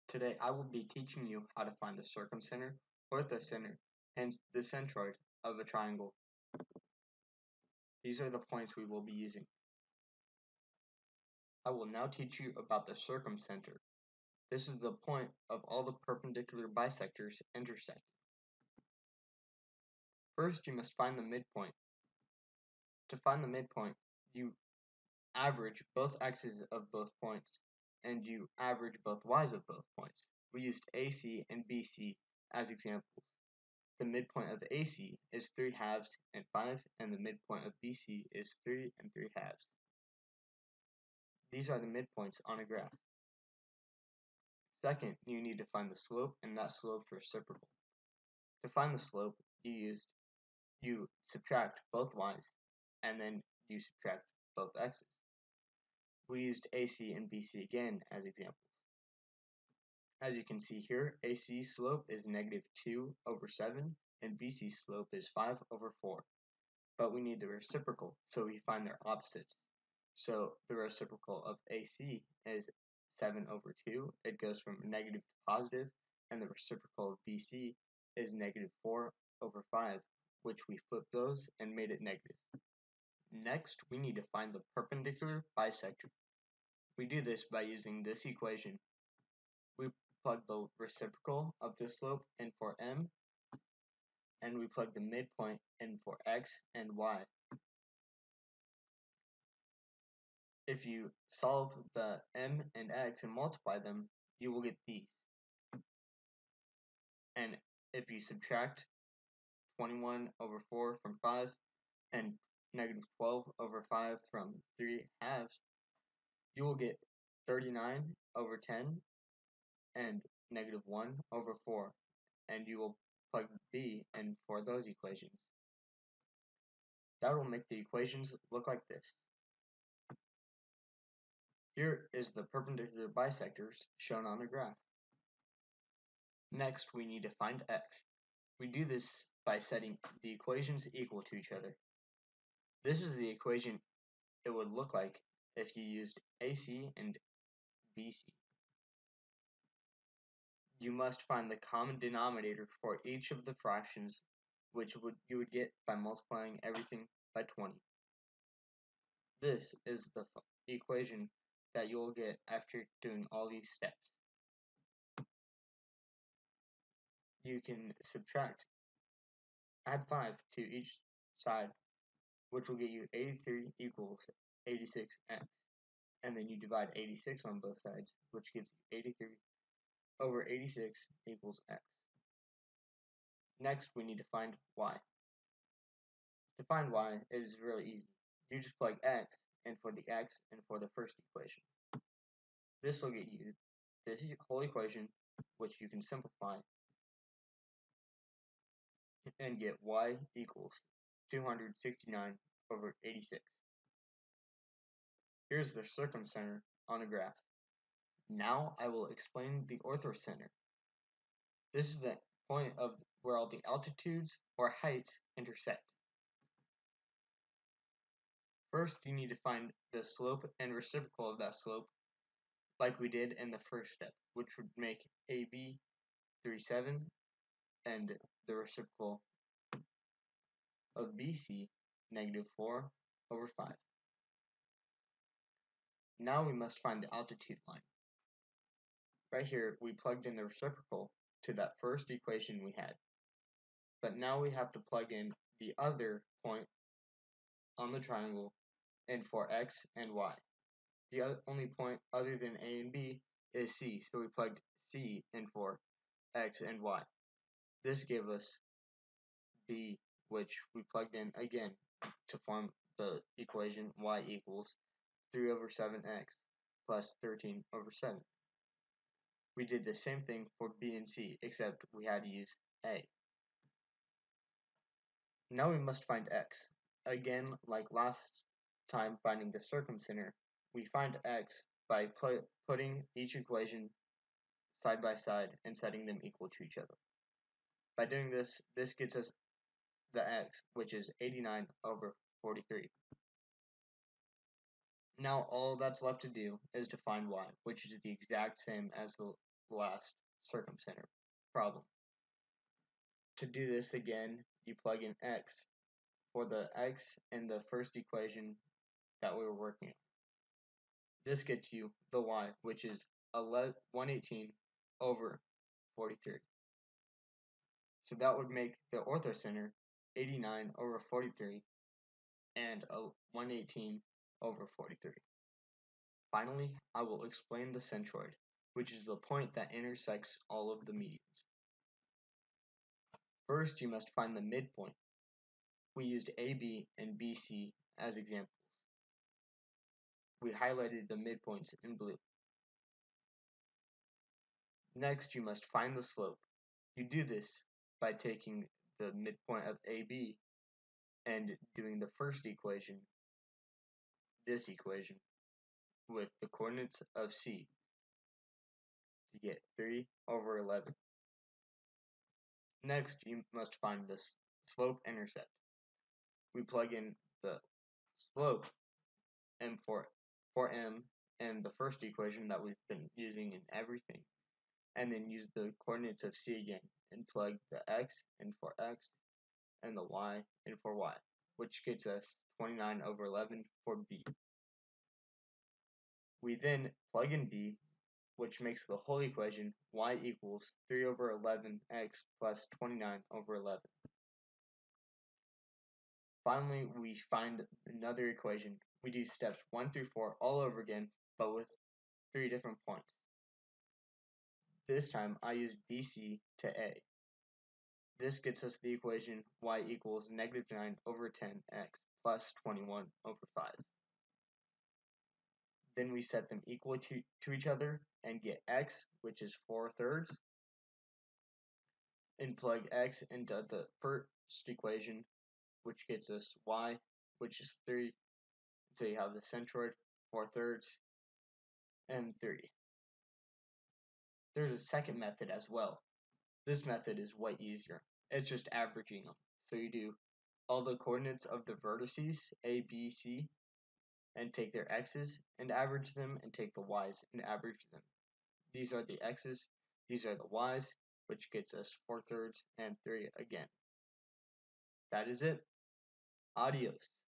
Today I will be teaching you how to find the circumcenter, orthocenter, and the centroid of a triangle. These are the points we will be using. I will now teach you about the circumcenter. This is the point of all the perpendicular bisectors intersecting. First, you must find the midpoint. To find the midpoint, you average both x's of both points, and you average both y's of both points. We used AC and BC as examples. The midpoint of AC is 3 halves and 5, and the midpoint of BC is 3 and 3 halves. These are the midpoints on a graph. Second, you need to find the slope and that slope's reciprocal. To find the slope, you subtract both y's, and then you subtract both x's. We used AC and BC again as examples. As you can see here, AC's slope is negative 2 over 7, and BC's slope is 5 over 4. But we need the reciprocal, so we find their opposites. So the reciprocal of AC is 7 over 2. It goes from negative to positive, and the reciprocal of BC is negative 4 over 5, which we flipped those and made it negative. Next, we need to find the perpendicular bisector. We do this by using this equation. We plug the reciprocal of the slope in for m, and we plug the midpoint in for x and y. If you solve the m and x and multiply them, you will get these. And if you subtract 21 over 4 from 5 and negative 12 over 5 from 3 halves, you will get 39 over 10 and negative 1 over 4. And you will plug b in for those equations. That will make the equations look like this. Here is the perpendicular bisectors shown on the graph. Next, we need to find x. We do this by setting the equations equal to each other. This is the equation it would look like if you used AC and BC. You must find the common denominator for each of the fractions, which you would get by multiplying everything by 20. This is the equation that you'll get after doing all these steps. You can add 5 to each side, which will get you 83 equals 86x. And then you divide 86 on both sides, which gives you 83 over 86 equals x. Next, we need to find y. To find y, it is really easy. You just plug x in for the x and for the first equation. This will get you this whole equation, which you can simplify and get y equals 269 over 86. Here's the circumcenter on a graph. Now I will explain the orthocenter. This is the point of where all the altitudes or heights intersect. First, you need to find the slope and reciprocal of that slope, like we did in the first step, which would make AB 37 and the reciprocal of BC negative 4 over 5. Now we must find the altitude line. Right here, we plugged in the reciprocal to that first equation we had. But now we have to plug in the other point on the triangle in for x and y. The only point other than A and B is C, so we plugged C in for x and y. This gave us B, which we plugged in again to form the equation y equals 3 over 7x plus 13 over 7. We did the same thing for B and C, except we had to use A. Now we must find x. Again, like last time finding the circumcenter, we find x by putting each equation side by side and setting them equal to each other. By doing this, this gets us the x, which is 89 over 43. Now all that's left to do is to find y, which is the exact same as the last circumcenter problem. To do this again, you plug in x for the x in the first equation that we were working on. This gets you the y, which is 118 over 43. So that would make the orthocenter 89 over 43 and 118 over 43. Finally, I will explain the centroid, which is the point that intersects all of the medians. First, you must find the midpoint. We used AB and BC as examples. We highlighted the midpoints in blue. Next, you must find the slope. You do this by taking the midpoint of AB and doing the first equation, this equation, with the coordinates of C to get 3 over 11. Next, you must find the slope-intercept. We plug in the slope m for m and the first equation that we've been using in everything, and then use the coordinates of C again and plug the x in for x and the y in for y, which gets us 29 over 11 for B. We then plug in B, which makes the whole equation y equals 3 over 11x plus 29 over 11. Finally, we find another equation. We do steps 1 through 4 all over again, but with 3 different points. This time, I use BC to A. This gets us the equation y equals negative 9 over 10x plus 21 over 5. Then we set them equal to each other and get x, which is 4/3, and plug x into the first equation, which gets us y, which is 3. So you have the centroid, 4/3, and 3. There's a second method as well. This method is way easier. It's just averaging them. So you do all the coordinates of the vertices, A, B, C, and take their x's and average them, and take the y's and average them. These are the x's, these are the y's, which gets us 4/3 and 3 again. That is it. Adios.